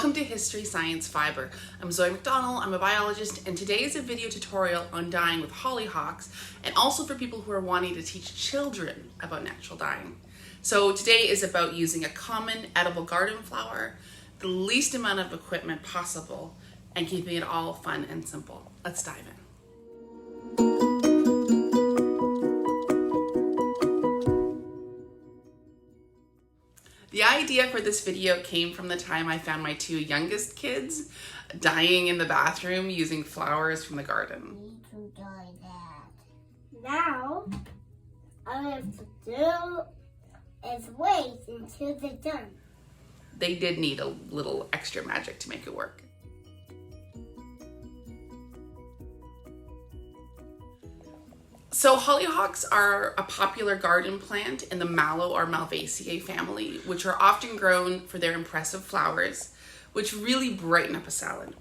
Welcome to History, Science, Fiber. I'm Zoe McDonald, I'm a biologist, and today is a video tutorial on dyeing with hollyhocks, and also for people who are wanting to teach children about natural dyeing. So today is about using a common edible garden flower, the least amount of equipment possible, and keeping it all fun and simple. Let's dive in. The idea for this video came from the time I found my two youngest kids dyeing in the bathroom using flowers from the garden. Need to dye that. Now, all I have to do is wait until they're done. They did need a little extra magic to make it work. So hollyhocks are a popular garden plant in the Mallow or Malvaceae family, which are often grown for their impressive flowers, which really brighten up a salad.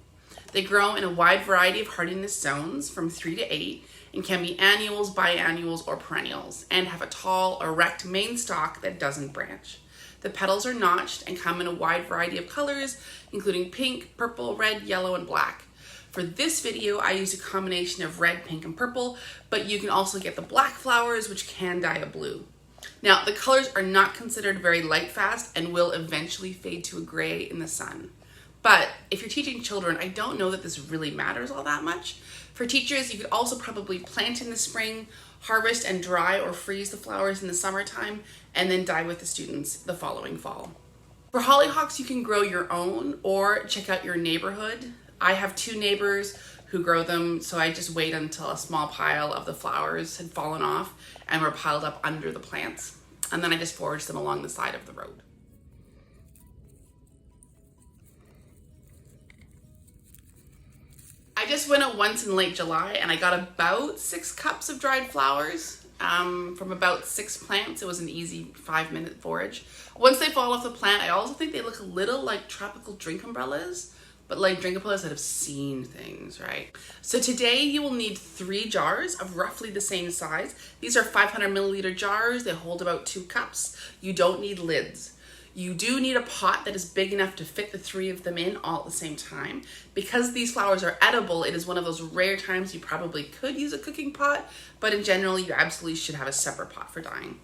They grow in a wide variety of hardiness zones from 3 to 8 and can be annuals, biannuals, or perennials, and have a tall, erect main stalk that doesn't branch. The petals are notched and come in a wide variety of colors, including pink, purple, red, yellow, and black. For this video, I used a combination of red, pink, and purple, but you can also get the black flowers, which can dye a blue. Now, the colors are not considered very light fast and will eventually fade to a gray in the sun. But if you're teaching children, I don't know that this really matters all that much. For teachers, you could also probably plant in the spring, harvest and dry or freeze the flowers in the summertime, and then dye with the students the following fall. For hollyhocks, you can grow your own or check out your neighborhood. I have two neighbors who grow them, so I just wait until a small pile of the flowers had fallen off and were piled up under the plants. And then I just forage them along the side of the road. I just went out once in late July and I got about 6 cups of dried flowers from about 6 plants. It was an easy 5-minute forage. Once they fall off the plant, I also think they look a little like tropical drink umbrellas, but like drink umbrellas that have seen things, right? So today you will need 3 jars of roughly the same size. These are 500 milliliter jars. They hold about 2 cups. You don't need lids. You do need a pot that is big enough to fit the 3 of them in all at the same time. Because these flowers are edible, it is one of those rare times you probably could use a cooking pot, but in general, you absolutely should have a separate pot for dyeing.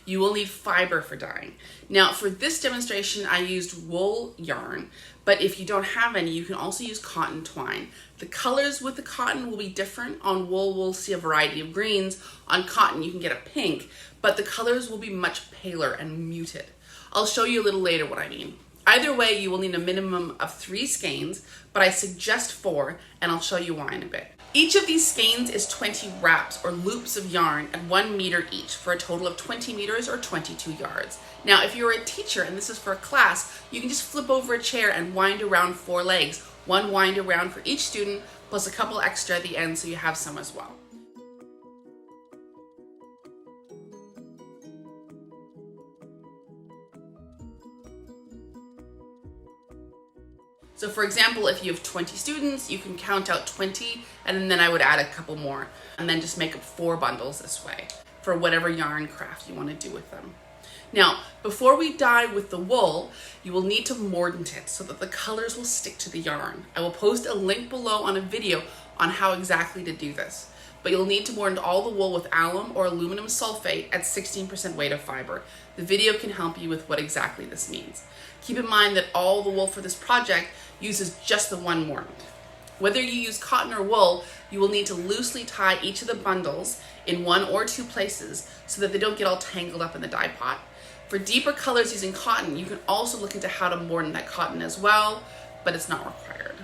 You will need fiber for dyeing. Now, for this demonstration, I used wool yarn, but if you don't have any, you can also use cotton twine. The colors with the cotton will be different. On wool, we'll see a variety of greens. On cotton, you can get a pink, but the colors will be much paler and muted. I'll show you a little later what I mean. Either way, you will need a minimum of 3 skeins, but I suggest 4, and I'll show you why in a bit. Each of these skeins is 20 wraps or loops of yarn at 1 meter each for a total of 20 meters or 22 yards. Now, if you're a teacher and this is for a class, you can just flip over a chair and wind around 4 legs. 1 wind around for each student, plus a couple extra at the end so you have some as well. So for example, if you have 20 students, you can count out 20, and then I would add a couple more, and then just make up 4 bundles this way for whatever yarn craft you want to do with them. Now, before we dye with the wool, you will need to mordant it so that the colors will stick to the yarn. I will post a link below on a video on how exactly to do this. But you'll need to mordant all the wool with alum or aluminum sulfate at 16% weight of fiber. The video can help you with what exactly this means. Keep in mind that all the wool for this project uses just the one mordant. Whether you use cotton or wool, you will need to loosely tie each of the bundles in 1 or 2 places so that they don't get all tangled up in the dye pot. For deeper colors using cotton, you can also look into how to mordant that cotton as well, but it's not required.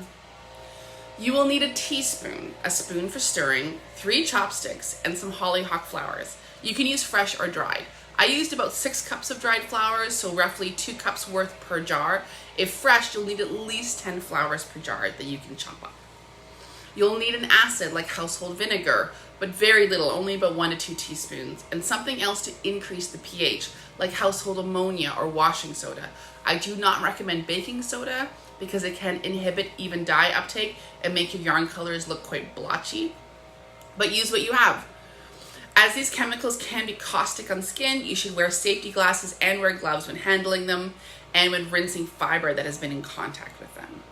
You will need a teaspoon, a spoon for stirring, 3 chopsticks, and some hollyhock flowers. You can use fresh or dried. I used about 6 cups of dried flowers, so roughly 2 cups worth per jar. If fresh, you'll need at least 10 flowers per jar that you can chop up. You'll need an acid like household vinegar, but very little, only about 1 to 2 teaspoons, and something else to increase the pH, like household ammonia or washing soda. I do not recommend baking soda because it can inhibit even dye uptake and make your yarn colors look quite blotchy, but use what you have. As these chemicals can be caustic on skin, you should wear safety glasses and wear gloves when handling them. and when rinsing fiber that has been in contact with them.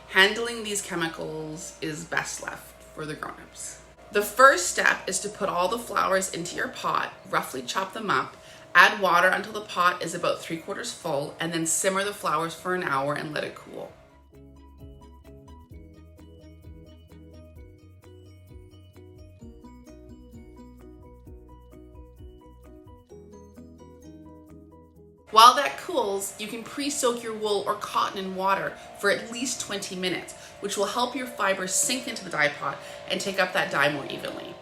Handling these chemicals is best left for the grown-ups. The first step is to put all the flowers into your pot, roughly chop them up, add water until the pot is about 3/4 full, and then simmer the flowers for an hour and let it cool. While that cools, you can pre-soak your wool or cotton in water for at least 20 minutes, which will help your fibers sink into the dye pot and take up that dye more evenly.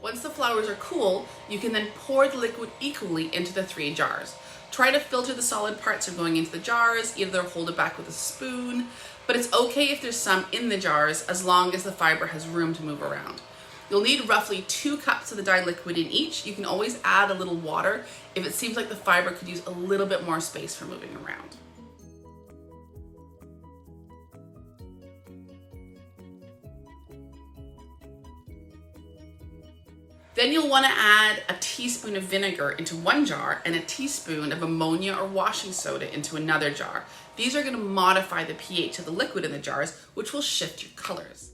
Once the flowers are cool, you can then pour the liquid equally into the 3 jars. Try to filter the solid parts from going into the jars, either hold it back with a spoon, but it's okay if there's some in the jars as long as the fiber has room to move around. You'll need roughly 2 cups of the dye liquid in each. You can always add a little water if it seems like the fiber could use a little bit more space for moving around. Then you'll want to add a teaspoon of vinegar into one jar and a teaspoon of ammonia or washing soda into another jar. These are going to modify the pH of the liquid in the jars, which will shift your colors.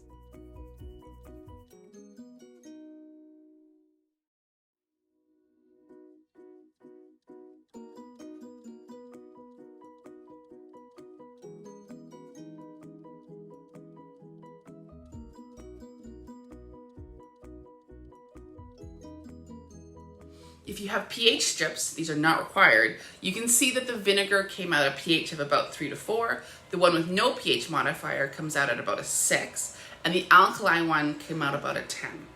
If you have pH strips, these are not required, you can see that the vinegar came out at a pH of about 3 to 4, the one with no pH modifier comes out at about a 6, and the alkaline one came out about a 10.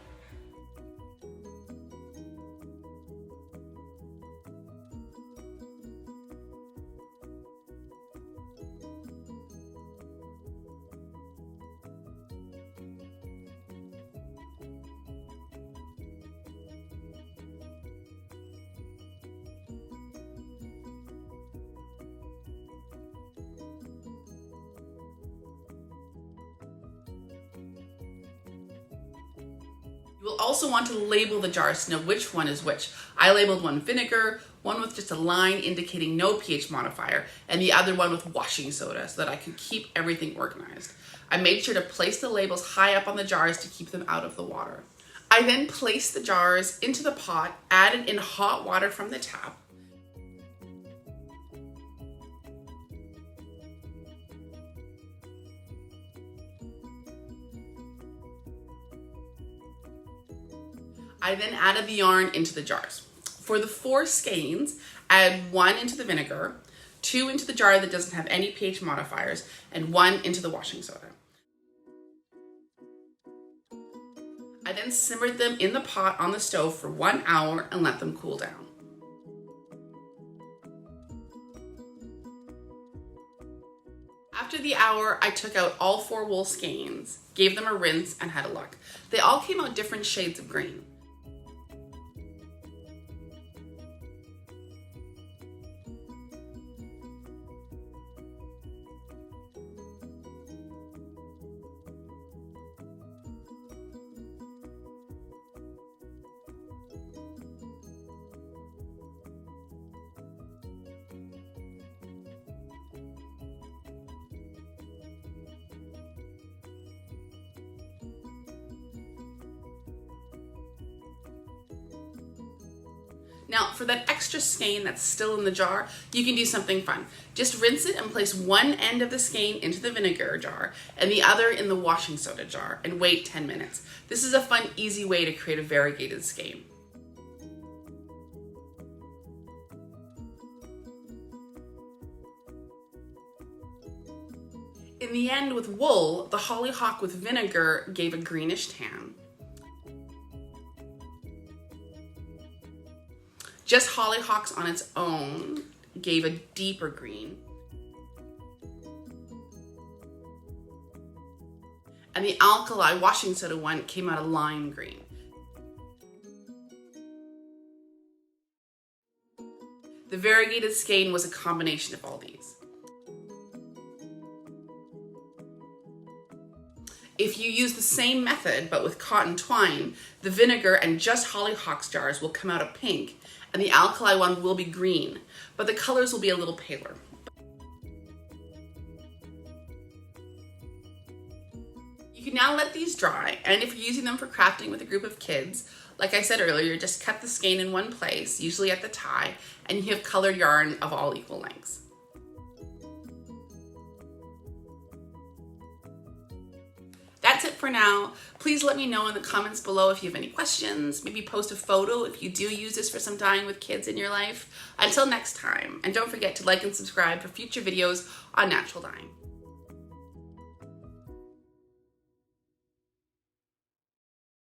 You will also want to label the jars to know which one is which. I labeled one vinegar, one with just a line indicating no pH modifier, and the other one with washing soda so that I could keep everything organized. I made sure to place the labels high up on the jars to keep them out of the water. I then placed the jars into the pot, added in hot water from the tap, I then added the yarn into the jars. For the 4 skeins, add 1 into the vinegar, 2 into the jar that doesn't have any pH modifiers, and 1 into the washing soda. I then simmered them in the pot on the stove for 1 hour and let them cool down. After the hour, I took out all 4 wool skeins, gave them a rinse, and had a look. They all came out different shades of green. Now, for that extra skein that's still in the jar, you can do something fun. Just rinse it and place one end of the skein into the vinegar jar and the other in the washing soda jar and wait 10 minutes. This is a fun, easy way to create a variegated skein. In the end, with wool, the hollyhock with vinegar gave a greenish tan. Just hollyhocks on its own gave a deeper green. And the alkali washing soda one came out a lime green. The variegated skein was a combination of all these. If you use the same method but with cotton twine, the vinegar and just Hollyhocks jars will come out a pink and the alkali one will be green, but the colors will be a little paler. You can now let these dry, and if you're using them for crafting with a group of kids, like I said earlier, just cut the skein in one place, usually at the tie, and you have colored yarn of all equal lengths. That's it for now. Please let me know in the comments below if you have any questions. Maybe post a photo if you do use this for some dyeing with kids in your life. Until next time, and don't forget to like and subscribe for future videos on natural dyeing.